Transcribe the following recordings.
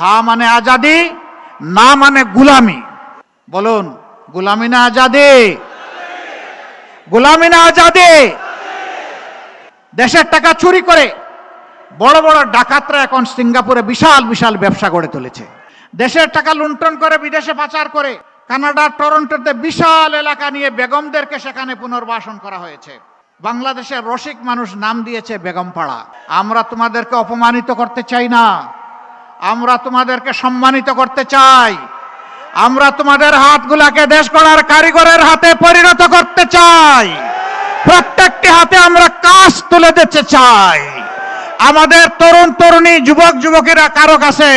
হা মানে আজাদি, না মানে গুলামি। বলুন, গুলামি না আজাদি? গুলামি না আজাদি? দেশের টাকা চুরি করে বড় বড় ডাকাতরা এখন সিঙ্গাপুরে বিশাল বিশাল ব্যবসা গড়ে তুলেছে। দেশের টাকা লুণ্ঠন করে বিদেশে পাচার করে কানাডা টরন্টোতে বিশাল এলাকা নিয়ে বেগমদেরকে সেখানে পুনর্বাসন করা হয়েছে। বাংলাদেশের রসিক মানুষ নাম দিয়েছে বেগমপাড়া। আমরা তোমাদেরকে অপমানিত করতে চাই না, আমরা তোমাদেরকে সম্মানিত করতে চাই। আমরা তোমাদের হাতগুলাকে দেশ গড়ার কারিগরের হাতে পরিণত করতে চাই। প্রত্যেকটি হাতে আমরা কাজ তুলে দিতে চাই। আমাদের তরুণ তরুণী যুবক যুবকেরা কারো কাছে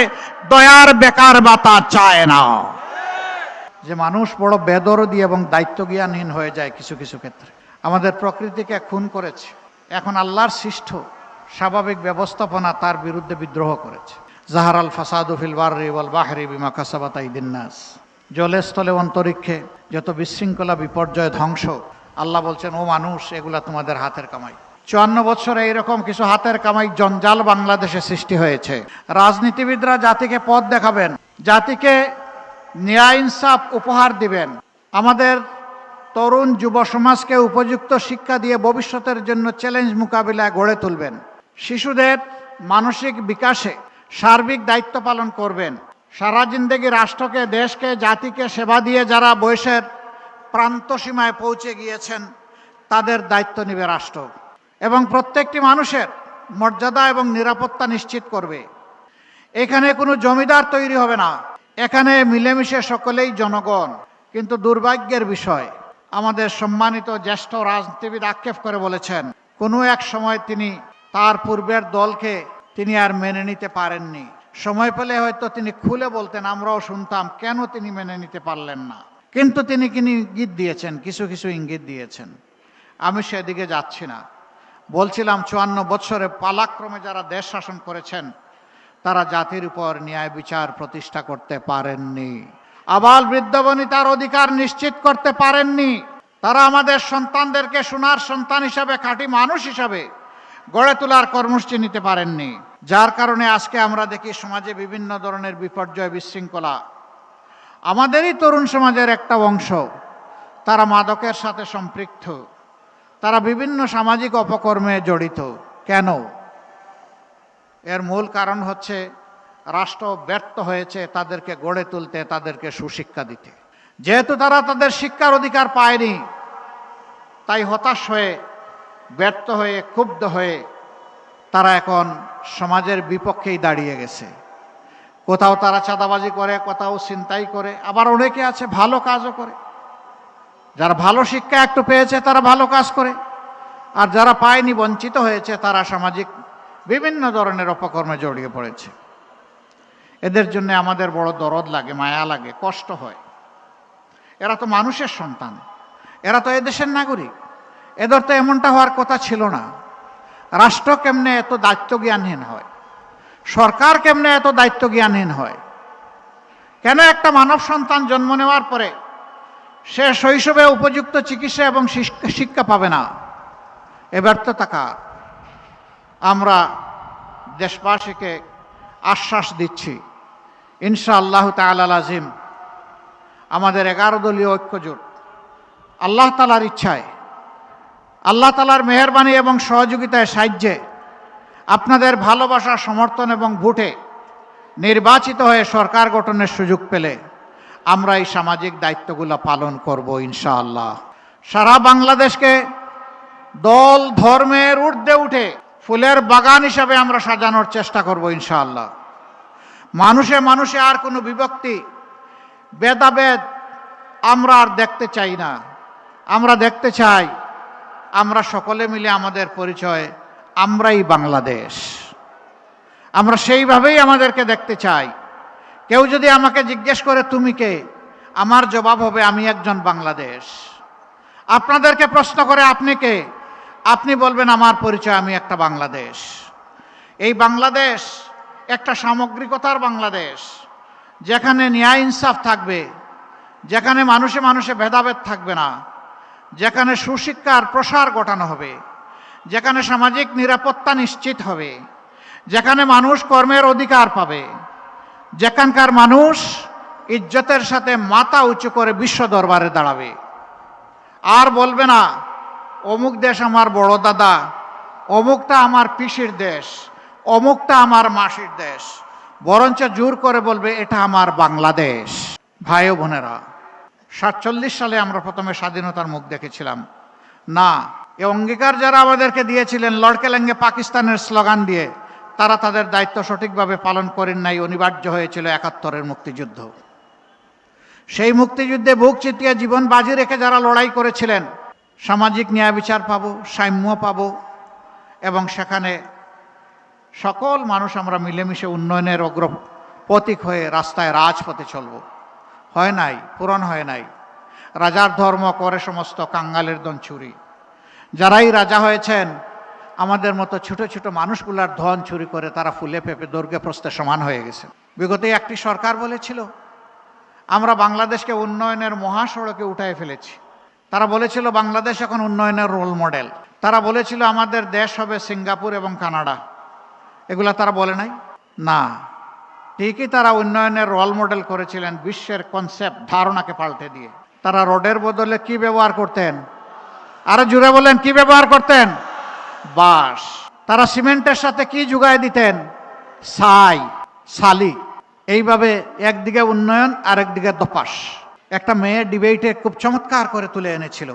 দয়ার বেকার বাতা চায় না। যে মানুষ বড় বেদরদি এবং দায়িত্বজ্ঞানহীন হয়ে যায় কিছু কিছু ক্ষেত্রে। আমাদের প্রকৃতিকে খুন করেছে, এখন আল্লাহর সৃষ্ট স্বাভাবিক ব্যবস্থাপনা তার বিরুদ্ধে বিদ্রোহ করেছে। জাহারাল ফাসাদু ফিল বাররি ওয়াল বাহরি বিমা কাসাবাত আইদিন নাস। জলে স্থলে অন্তরিক্ষে যত বিশৃঙ্খলা বিপর্যয় ধ্বংস, আল্লাহ বলছেন ও মানুষ, এগুলা তোমাদের হাতের কামাই। 54 বছরে এইরকম কিছু হাতের কামাই জঞ্জাল বাংলাদেশে সৃষ্টি হয়েছে। রাজনীতিবিদরা জাতিকে পথ দেখাবেন, জাতিকে ন্যায় ইনসাফ উপহার দিবেন, আমাদের তরুণ যুব সমাজকে উপযুক্ত শিক্ষা দিয়ে ভবিষ্যতের জন্য চ্যালেঞ্জ মোকাবিলায় গড়ে তুলবেন, শিশুদের মানসিক বিকাশে সার্বিক দায়িত্ব পালন করবেন। সারা জিন্দেগি রাষ্ট্রকে, দেশকে, জাতিকে সেবা দিয়ে যারা বয়সের প্রান্ত সীমায় পৌঁছে গিয়েছেন তাদের দায়িত্ব নেবে রাষ্ট্র এবং প্রত্যেকটি মানুষের মর্যাদা এবং নিরাপত্তা নিশ্চিত করবে। এখানে কোনো জমিদার তৈরি হবে না, এখানে মিলেমিশে সকলেই জনগণ। কিন্তু দুর্ভাগ্যের বিষয়, আমাদের সম্মানিত জ্যেষ্ঠ রাজনীতিবিদ আক্ষেপ করে বলেছেন কোনো এক সময় তিনি তার পূর্বের দলকে তিনি আর মেনে নিতে পারেননি। সময় পেলে হয়তো তিনি খুলে বলতেন, আমরাও শুনতাম কেন তিনি মেনে নিতে পারলেন না। কিন্তু তিনি ইঙ্গিত দিয়েছেন, কিছু কিছু ইঙ্গিত দিয়েছেন। আমি সেদিকে যাচ্ছি না। বলছিলাম 54 বছরে পালাক্রমে যারা দেশ শাসন করেছেন তারা জাতির উপর ন্যায় বিচার প্রতিষ্ঠা করতে পারেননি। আবাল বৃদ্ধবনী তার অধিকার নিশ্চিত করতে পারেননি। তারা আমাদের সন্তানদেরকে সোনার সন্তান হিসাবে, খাঁটি মানুষ হিসাবে গড়ে তোলার কর্মসূচি নিতে পারেননি। যার কারণে আজকে আমরা দেখি সমাজে বিভিন্ন ধরনের বিপর্যয়, বিশৃঙ্খলা। আমাদেরই তরুণ সমাজের একটা অংশ তারা মাদকের সাথে সম্পৃক্ত, তারা বিভিন্ন সামাজিক অপকর্মে জড়িত। কেন? এর মূল কারণ হচ্ছে রাষ্ট্র ব্যর্থ হয়েছে তাদেরকে গড়ে তুলতে, তাদেরকে সুশিক্ষা দিতে। যেহেতু তারা তাদের শিক্ষার অধিকার পায়নি, তাই হতাশ হয়ে, ব্যর্থ হয়ে, ক্ষুব্ধ হয়ে তারা এখন সমাজের বিপক্ষেই দাঁড়িয়ে গেছে। কোথাও তারা চাঁদাবাজি করে, কোথাও ছিনতাই করে, আবার অনেকে আছে ভালো কাজও করে। যারা ভালো শিক্ষা একটু পেয়েছে তারা ভালো কাজ করে, আর যারা পায়নি, বঞ্চিত হয়েছে, তারা সামাজিক বিভিন্ন ধরনের অপকর্মে জড়িয়ে পড়েছে। এদের জন্য আমাদের বড় দরদ লাগে, মায়া লাগে, কষ্ট হয়। এরা তো মানুষের সন্তান, এরা তো এদেশের নাগরিক, এদের তো এমনটা হওয়ার কথা ছিল না। রাষ্ট্র কেমনে এত দায়িত্বজ্ঞানহীন হয়? সরকার কেমনে এত দায়িত্বজ্ঞানহীন হয়? কেন একটা মানব সন্তান জন্ম নেওয়ার পরে সে শৈশবে উপযুক্ত চিকিৎসা এবং শিক্ষা পাবে না? এ ব্যর্থতা কার? আমরা দেশবাসীকে আশ্বাস দিচ্ছি, ইনশাআল্লাহ তাআলা আজিম আমাদের 11 দলীয় ঐক্যজোট আল্লাহ তাআলার ইচ্ছায়, আল্লাহ তাআলার মেহেরবানি এবং সহযোগিতায়, সাহায্যে, আপনাদের ভালোবাসা, সমর্থন এবং ভোটে নির্বাচিত হয়ে সরকার গঠনের সুযোগ পেলে আমরা এই সামাজিক দায়িত্বগুলো পালন করব ইনশাআল্লাহ। সারা বাংলাদেশকে দল ধর্মের ঊর্ধ্বে উঠে ফুলের বাগান হিসাবে আমরা সাজানোর চেষ্টা করব ইনশাআল্লাহ। মানুষে মানুষে আর কোনো বিভক্তি, ভেদাভেদ আমরা আর দেখতে চাই না। আমরা দেখতে চাই আমরা সকলে মিলে আমাদের পরিচয়, আমরাই বাংলাদেশ। আমরা সেইভাবেই আমাদেরকে দেখতে চাই। কেউ যদি আমাকে জিজ্ঞেস করে তুমি কে, আমার জবাব হবে আমি একজন বাংলাদেশ। আপনাদেরকে প্রশ্ন করে আপনি কে, আপনি বলবেন আমার পরিচয় আমি একটা বাংলাদেশ। এই বাংলাদেশ একটা সামগ্রিকতার বাংলাদেশ, যেখানে ন্যায় ইনসাফ থাকবে, যেখানে মানুষে মানুষে ভেদাভেদ থাকবে না, যেখানে সুশিক্ষার প্রসার ঘটানো হবে, যেখানে সামাজিক নিরাপত্তা নিশ্চিত হবে, যেখানে মানুষ কর্মের অধিকার পাবে, যেখানকার মানুষ ইজ্জতের সাথে মাথা উঁচু করে বিশ্ব দরবারে দাঁড়াবে, আর বলবে না অমুক দেশ আমার বড় দাদা, অমুকটা আমার পিসির দেশ, অমুকটা আমার মাসির দেশ, বরঞ্চ জোর করে বলবে এটা আমার বাংলাদেশ। ভাই ও বোনেরা, 47 সালে আমরা প্রথমে স্বাধীনতার মুখ দেখেছিলাম না। এই অঙ্গীকার যারা আমাদেরকে দিয়েছিলেন লড়কে লেঙ্গে পাকিস্তানের স্লোগান দিয়ে, তারা তাদের দায়িত্ব সঠিকভাবে পালন করেন নাই। অনিবার্য হয়েছিল 71-এর মুক্তিযুদ্ধ। সেই মুক্তিযুদ্ধে বুক চিতিয়ে জীবন বাজি রেখে যারা লড়াই করেছিলেন, সামাজিক ন্যায় বিচার পাবো, সাম্য পাবো, এবং সেখানে সকল মানুষ আমরা মিলেমিশে উন্নয়নের অগ্রপথিক হয়ে রাস্তায় রাজপথে চলব, হয় নাই, পূরণ হয় নাই। রাজার ধর্ম করে সমস্ত কাঙ্গালের ধন চুরি। যারাই রাজা হয়েছেন আমাদের মতো ছোট ছোট মানুষগুলার ধন চুরি করে তারা ফুলে পেঁপে দৈর্ঘ্যে প্রস্থে সমান হয়ে গেছে। বিগত একটি সরকার বলেছিল আমরা বাংলাদেশকে উন্নয়নের মহাসড়কে উঠায় ফেলেছি। তারা বলেছিল বাংলাদেশ এখন উন্নয়নের রোল মডেল। তারা বলেছিল আমাদের দেশ হবে সিঙ্গাপুর এবং কানাডা। এগুলা তারা বলে নাই না, ঠিকই তারা উন্নয়নের রোল মডেল করেছিলেন বিশ্বের কনসেপ্ট ধারণাকে পাল্টে দিয়ে। তারা রোডের বদলে কি ব্যবহার করতেন? আরো জুড়ে বলেন, কি ব্যবহার করতেন? বাঁশ। তারা সিমেন্টের সাথে কি যোগায় দিতেন? ছাই, শালি। এইভাবে একদিকে উন্নয়ন আর একদিকে দপাস। একটা মেয়ে ডিবেটে খুব চমৎকার করে তুলে এনেছিল।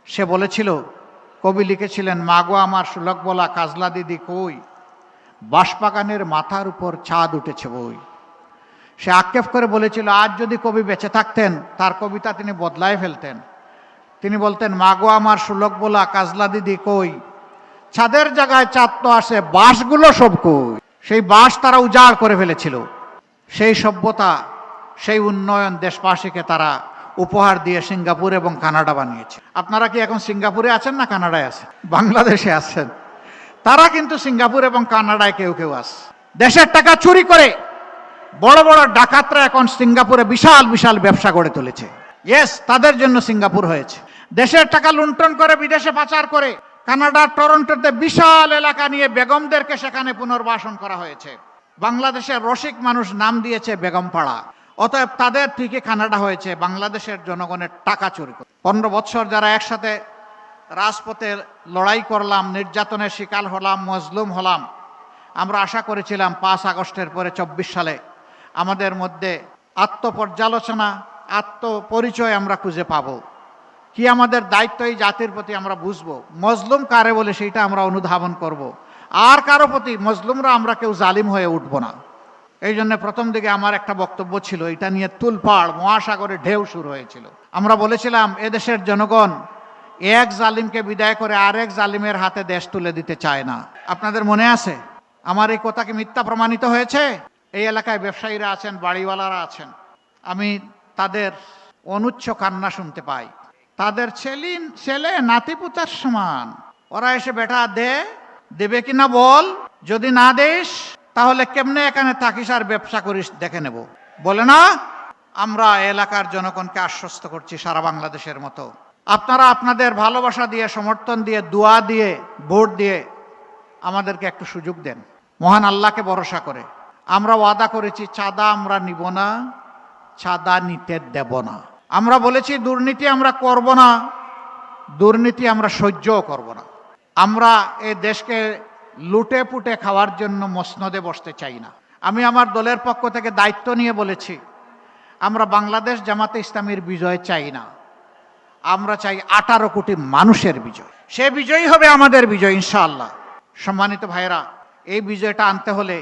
সে বলেছিল, কবি লিখেছিলেন, মাগো আমার সুলক বলা কাজলা দিদি কই, বাঁশবাগানের মাথার উপর চাঁদ উঠেছে বই। সে আক্ষেপ করে বলেছিল আজ যদি কবি বেঁচে থাকতেন তার কবিতা তিনি বদলায় ফেলতেন। তিনি বলতেন, মাগো আমার সুলক বলা কাজলা দিদি কই, ছাদের জায়গায় চাঁদ তো আসে, বাঁশগুলো সব কই। সেই বাঁশ তারা উজাড় করে ফেলেছিল। সেই সভ্যতা, সেই উন্নয়ন দেশবাসীকে তারা উপহার দিয়ে সিঙ্গাপুর এবং কানাডা বানিয়েছে। আপনারা কি এখন সিঙ্গাপুরে আছেন না কানাডায় আছেন? বাংলাদেশে আছেন। তারা কিন্তু সিঙ্গাপুর এবং কানাডায় কেউ কেউ আছে। দেশের টাকা চুরি করে বড় বড় ডাকাতরা এখন সিঙ্গাপুরে বিশাল বিশাল ব্যবসা গড়ে তুলেছে। ইয়েস, তাদের জন্য সিঙ্গাপুর হয়েছে। দেশের টাকা লুণ্ঠন করে বিদেশে পাচার করে কানাডার টরন্টোতে বিশাল এলাকা নিয়ে বেগমদেরকে সেখানে পুনর্বাসন করা হয়েছে। বাংলাদেশের রসিক মানুষ নাম দিয়েছে বেগমপাড়া। অতএব তাদের ঠিকই কানাডা হয়েছে বাংলাদেশের জনগণের টাকা চুরি করে। 15 বছর যারা একসাথে রাজপথে লড়াই করলাম, নির্যাতনের শিকার হলাম, মজলুম হলাম, আমরা আশা করেছিলাম 5 আগস্টের পরে 24 সালে আমাদের মধ্যে আত্মপর্যালোচনা, আত্মপরিচয় আমরা খুঁজে পাবো। কি আমাদের দায়িত্ব এই জাতির প্রতি আমরা বুঝবো, মজলুম কারে বলে সেইটা আমরা অনুধাবন করব। আর কারো প্রতি মজলুমরা আমরা কেউ জালিম হয়ে উঠবো না। এই জন্য প্রথম দিকে আমার একটা বক্তব্য ছিল, এটা নিয়ে তুলপাড় মহাসাগরে ঢেউ শুরু হয়েছিল। আমরা বলেছিলাম এদেশের জনগণ এক জালিমকে বিদায় করে আরেক জালিমের হাতে দেশ তুলে দিতে চায় না। আপনাদের মনে আছে? আমার এই কথা কি মিথ্যা প্রমাণিত হয়েছে? এই এলাকায় ব্যবসায়ীরা আছেন, বাড়িওয়ালারা আছেন, আমি তাদের অনুচ্চ কান্না শুনতে পাই। তাদের ছেলে নাতিপুতার সমান। ওরা এসে বেটা দেবে কিনা বল, যদি না দেশ তাহলে কেমনে এখানে থাকিস আর ব্যবসা করিস দেখে নেব। বলে না? আমরা এলাকার জনগণকে আশ্বস্ত করছি সারা বাংলাদেশের মতো, আপনারা আপনাদের ভালোবাসা দিয়ে, সমর্থন দিয়ে, দোয়া দিয়ে, ভোট দিয়ে আমাদেরকে একটু সুযোগ দেন। মহান আল্লাহকে ভরসা করে আমরা ওয়াদা করেছি চাঁদা আমরা নিব না, চাঁদা নিতে দেব না। আমরা বলেছি দুর্নীতি আমরা করব না, দুর্নীতি আমরা সহ্যও করব না। আমরা এই দেশকে লুটে পুটে খাওয়ার জন্য মসনদে বসতে চাই না। আমি আমার দলের পক্ষ থেকে দায়িত্ব নিয়ে বলেছি, আমরা বাংলাদেশ জামাতে ইসলামীর বিজয় চাই না, আমরা চাই 18 কোটি মানুষের বিজয়। সে বিজয়ই হবে আমাদের বিজয় ইনশাআল্লাহ। সম্মানিত ভাইরা, এই বিজয়টা আনতে হলে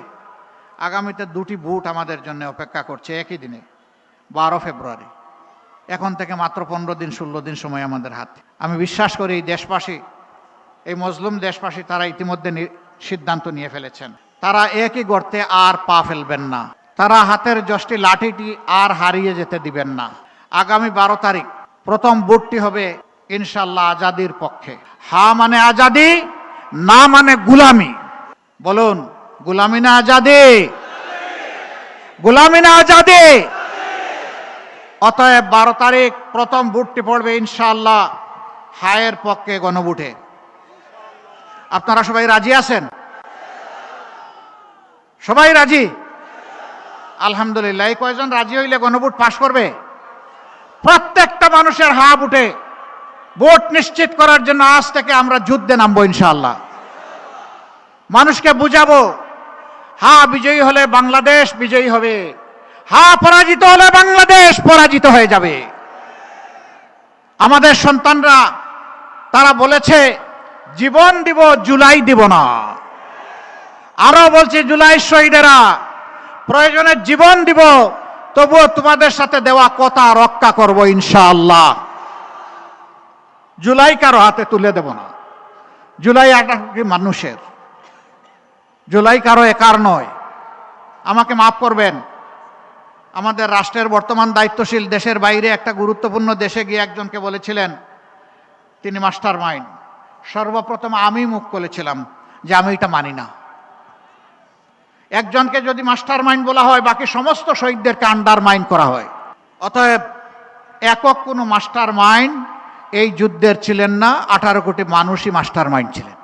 আগামীতে 2টি ভোট আমাদের জন্য অপেক্ষা করছে একই দিনে, 12 ফেব্রুয়ারি। এখন থেকে মাত্র 15 দিন 16 দিন সময় আমাদের হাতে। আমি বিশ্বাস করি এই দেশবাসী, এই মজলুম দেশবাসী, তারা ইতিমধ্যে সিদ্ধান্ত নিয়ে ফেলেছেন। তারা একই গর্তে আর পা ফেলবেন না। তারা হাতের যষ্টি লাঠিটি আর হারিয়ে যেতে দিবেন না। আগামী 12 তারিখ প্রথম ভোটটি হবে ইনশাল্লাহ আজাদির পক্ষে। হা মানে আজাদি, না মানে গুলামি। বলুন, গুলামি না আজাদি? গুলামি না আজাদি? অতএব 12 তারিখ প্রথম ভোটটি পড়বে ইনশাআল্লাহ হায়ের পক্ষে গণভোটে। আপনারা সবাই রাজি আছেন? সবাই রাজি? আলহামদুলিল্লাহ। এই কয়জন রাজি হইলে গণভোট পাশ করবে? প্রত্যেকটা মানুষের হাত উঠে ভোট নিশ্চিত করার জন্য আজ থেকে আমরা যুদ্ধে নামবো ইনশাআল্লাহ। মানুষকে বুঝাবো, হ্যাঁ বিজয়ী হলে বাংলাদেশ বিজয়ী হবে, হ্যাঁ পরাজিত হলে বাংলাদেশ পরাজিত হয়ে যাবে। আমাদের সন্তানরা তারা বলেছে জীবন দিব জুলাই দিব না। আরো বলছে জুলাই শহীদেরা প্রয়োজনে জীবন দিব, তবুও তোমাদের সাথে দেওয়া কথা রক্ষা করব ইনশাআল্লাহ। জুলাই কারো হাতে তুলে দেব না। জুলাই একটা মানুষের, জুলাই কারো একার নয়। আমাকে মাফ করবেন, আমাদের রাষ্ট্রের বর্তমান দায়িত্বশীল দেশের বাইরে একটা গুরুত্বপূর্ণ দেশে গিয়ে একজনকে বলেছিলেন তিনি মাস্টার মাইন্ড। সর্বপ্রথম আমি মুখ খুলেছিলাম যে আমি এটা মানি না। একজনকে যদি মাস্টার মাইন্ড বলা হয়, বাকি সমস্ত শহীদদেরকে আন্ডারমাইন করা হয়। অতএব একক কোনো মাস্টার মাইন্ড এই যুদ্ধের ছিলেন না, 18 কোটি মানুষই মাস্টার মাইন্ড ছিলেন।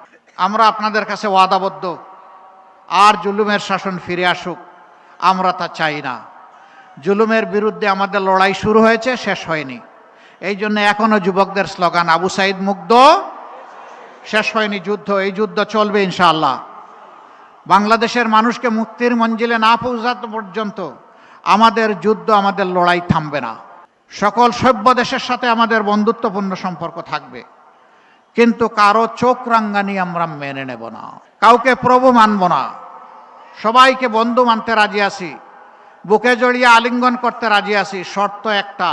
আমরা আপনাদের কাছে ওয়াদাবদ্ধ, আর জুলুমের শাসন ফিরে আসুক আমরা তা চাই না। জুলুমের বিরুদ্ধে আমাদের লড়াই শুরু হয়েছে, শেষ হয়নি। এই জন্য এখনো যুবকদের স্লোগান আবু সাইদ মুগ্ধ, শেষ হয়নি যুদ্ধ। এই যুদ্ধ চলবে ইনশাআল্লাহ। বাংলাদেশের মানুষকে মুক্তির মঞ্জিলে না পৌঁছাতে পর্যন্ত আমাদের যুদ্ধ, আমাদের লড়াই থামবে না। সকল সভ্য দেশের সাথে আমাদের বন্ধুত্বপূর্ণ সম্পর্ক থাকবে, কিন্তু কারো চোখ রাঙ্গানি আমরা মেনে নেব না, কাউকে প্রভু মানব না। সবাইকে বন্ধু মানতে রাজি আছি, বুকে জড়িয়ে আলিঙ্গন করতে রাজি আছি। শর্ত একটা,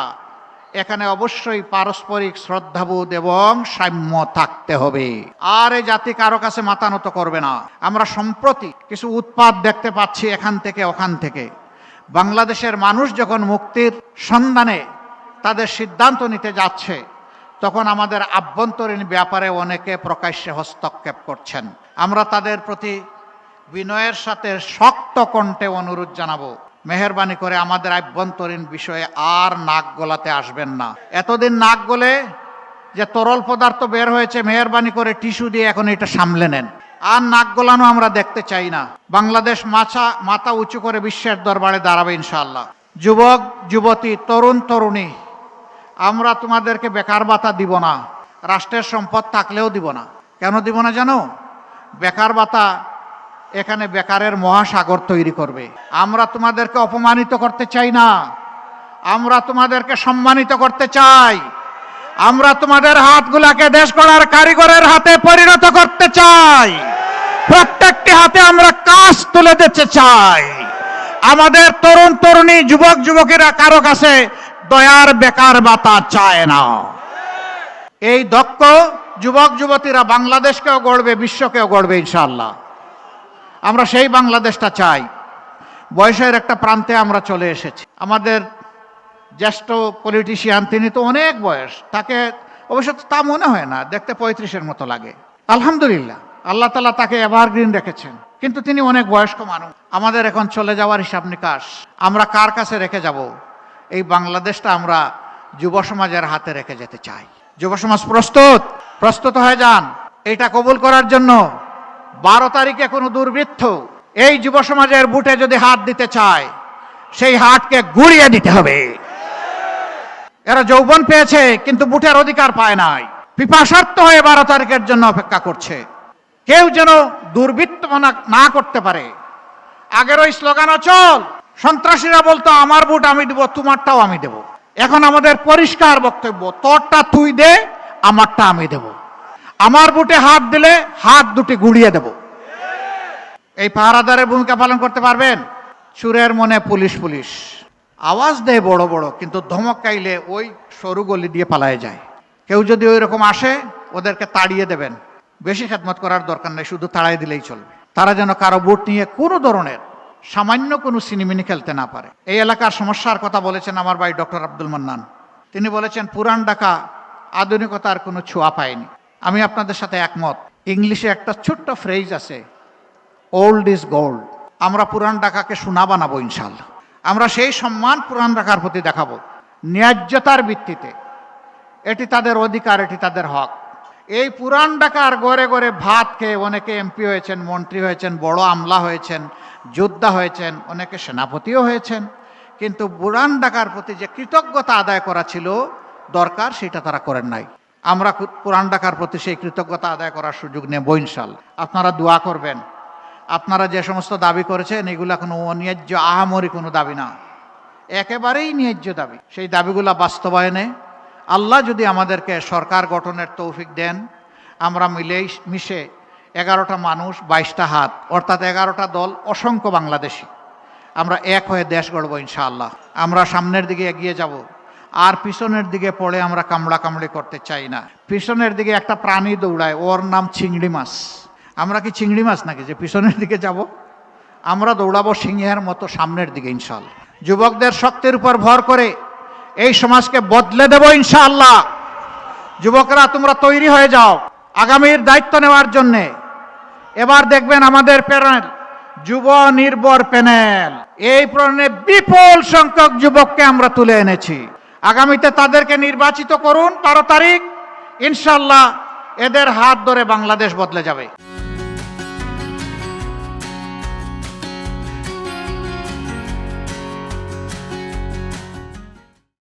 এখানে অবশ্যই পারস্পরিক শ্রদ্ধাবোধ এবং সাম্য থাকতে হবে। আর এই জাতি কারো কাছে মাথা নত করবে না। আমরা সম্প্রতি কিছু উৎপাত দেখতে পাচ্ছি এখান থেকে ওখান থেকে। বাংলাদেশের মানুষ যখন মুক্তির সন্ধানে তাদের সিদ্ধান্ত নিতে যাচ্ছে, তখন আমাদের আভ্যন্তরীণ ব্যাপারে অনেকে প্রকাশ্যে হস্তক্ষেপ করছেন। আমরা তাদের প্রতি বিনয়ের সাথে শক্ত কণ্ঠে অনুরোধ জানাবো, মেহেরবানি করে আমাদের আভ্যন্তরীণ বিষয়ে আর নাক গলাতে আসবেন না। এতদিন নাক গলে যে তরল পদার্থ বের হয়েছে, মেহেরবানি করে টিস্যু দিয়ে এখন এটা সামলে নেন। আর নাক গলানো আমরা দেখতে চাই না। বাংলাদেশ মাথা উঁচু করে বিশ্বের দরবারে দাঁড়াবে ইনশাআল্লাহ। যুবক যুবতী, তরুণ তরুণী, আমরা তোমাদেরকে বেকার ভাতা দিব না, রাষ্ট্রের সম্পদ থাকলেও দিব না। কেন দিব না জানো? বেকার ভাতা এখানে বেকারের মহাসাগর তৈরি করবে। আমরা তোমাদেরকে অপমানিত করতে চাই না, আমরা তোমাদেরকে সম্মানিত করতে চাই। আমরা তোমাদের হাতগুলাকে দেশ গড়ার কারিগরের হাতে পরিণত করতে চাই। প্রত্যেকটি হাতে আমরা কাজ তুলে দিতে চাই। আমাদের তরুণ তরুণী, যুবক যুবতীরা কারো কাছে দয়ার বেকার ভাতা চায় না। এই দক্ষ যুবক যুবতীরা বাংলাদেশকেও গড়বে, বিশ্বকেও গড়বে ইনশাআল্লাহ। আমরা সেই বাংলাদেশটা চাই। বয়সের একটা প্রান্তে আমরা চলে এসেছি। আমাদের জ্যেষ্ঠ পলিটিশিয়ান, তিনি তো অনেক বয়স, তাকে অবশ্য তা মনে হয় না, দেখতে 35-এর মতো লাগে। আলহামদুলিল্লাহ, আল্লাহ তাআলা তাকে এভারগ্রিন রেখেছেন, কিন্তু তিনি অনেক বয়স্ক মানুষ। আমাদের এখন চলে যাওয়ার হিসাব নিকাশ আমরা কার কাছে রেখে যাব? এই বাংলাদেশটা আমরা যুব সমাজের হাতে রেখে যেতে চাই। যুব সমাজ প্রস্তুত হয়ে যান এটা কবুল করার জন্য। 12 তারিখে কোনো দুর্বৃত্ত এই যুব সমাজের বুটে যদি হাত দিতে চায়, সেই হাতকে গুড়িয়ে দিতে হবে। এরা যৌবন পেয়েছে কিন্তু বুটের অধিকার পায় নাই, পিপাসার্ত হয়ে 12 তারিখের জন্য অপেক্ষা করছে। কেউ যেন দুর্বৃত্তপনা না করতে পারে। আগের ওই স্লোগান চল, সন্ত্রাসীরা বলতো আমার বুট আমি দেব, তোমারটাও আমি দেব। এখন আমাদের পরিষ্কার বক্তব্য, তোরটা তুই দে, আমারটা আমি দেব। আমার বুটে হাত দিলে হাত দুটি গুড়িয়ে দেব। এই পাহারাদারের ভূমিকা পালন করতে পারবেন? চুরের মনে পুলিশ পুলিশ আওয়াজ দেয় বড় বড়, কিন্তু ধমক খাইলে ওই সরু গলি দিয়ে পালায় যায়। কেউ যদি ওই রকম আসে, ওদেরকে তাড়িয়ে দেবেন। বেশি খেদমত করার দরকার নেই, শুধু তাড়াই দিলেই চলবে। তারা যেন কারো বুট নিয়ে কোনো ধরনের সামান্য কোনো সিনেমিনি খেলতে না পারে। এই এলাকার সমস্যার কথা বলেছেন আমার ভাই ডক্টর আব্দুল মান্নান। তিনি বলেছেন পুরান ঢাকা আধুনিকতার কোনো ছোঁয়া পায়নি। আমি আপনাদের সাথে একমত। ইংলিশে একটা ছোট্ট ফ্রেজ আছে, ওল্ড ইজ গোল্ড। আমরা পুরান ঢাকাকে সোনা বানাবো ইনশাআল্লাহ। আমরা সেই সম্মান পুরান ঢাকার প্রতি দেখাবো, ন্যায্যতার ভিত্তিতে। এটি তাদের অধিকার, এটি তাদের হক। এই পুরান ঢাকার ঘরে ঘরে ভাত খেয়ে অনেকে এমপি হয়েছেন, মন্ত্রী হয়েছেন, বড় আমলা হয়েছেন, যোদ্ধা হয়েছেন, অনেকে সেনাপতিও হয়েছেন, কিন্তু পুরান ঢাকার প্রতি যে কৃতজ্ঞতা আদায় করা ছিল দরকার, সেটা তারা করেন নাই। আমরা পুরান ঢাকার প্রতি সেই কৃতজ্ঞতা আদায় করার সুযোগ নেব ইনশাল্লাহ। আপনারা দোয়া করবেন। আপনারা যে সমস্ত দাবি করেছেন এগুলা কোনো অন্যায্য আহামরি কোনো দাবি না, একেবারেই ন্যায্য দাবি। সেই দাবিগুলা বাস্তবায়নে আল্লাহ যদি আমাদেরকে সরকার গঠনের তৌফিক দেন, আমরা মিশে 11টা মানুষ 22টা হাত, অর্থাৎ 11টা দল, অসংখ্য বাংলাদেশি, আমরা এক হয়ে দেশ গড়ব ইনশাআল্লাহ। আমরা সামনের দিকে এগিয়ে যাব, আর পিছনের দিকে পড়ে আমরা কামড়াকামড়ি করতে চাই না। পিছনের দিকে একটা প্রাণী দৌড়ায়, ওর নাম চিংড়ি মাছ। আমরা কি চিংড়ি মাছ নাকি যে পিছনের দিকে যাব? আমরা দৌড়াবো সিংহের মতো সামনের দিকে ইনশাআল্লাহ। যুবকদের শক্তির উপর ভর করে এই সমাজকে বদলে দেব ইনশাআল্লাহ। যুবকরা তোমরা তৈরি হয়ে যাও আগামীর দায়িত্ব নেওয়ার জন্যে। এবার দেখবেন আমাদের প্যানেল যুব নির্ভর প্যানেল, এই প্যানেলে বিপুল সংখ্যক যুবককে আমরা তুলে এনেছি। আগামীতে তাদেরকে নির্বাচিত করুন 12 তারিখ, ইনশাআল্লাহ এদের হাত ধরে বাংলাদেশ বদলে যাবে।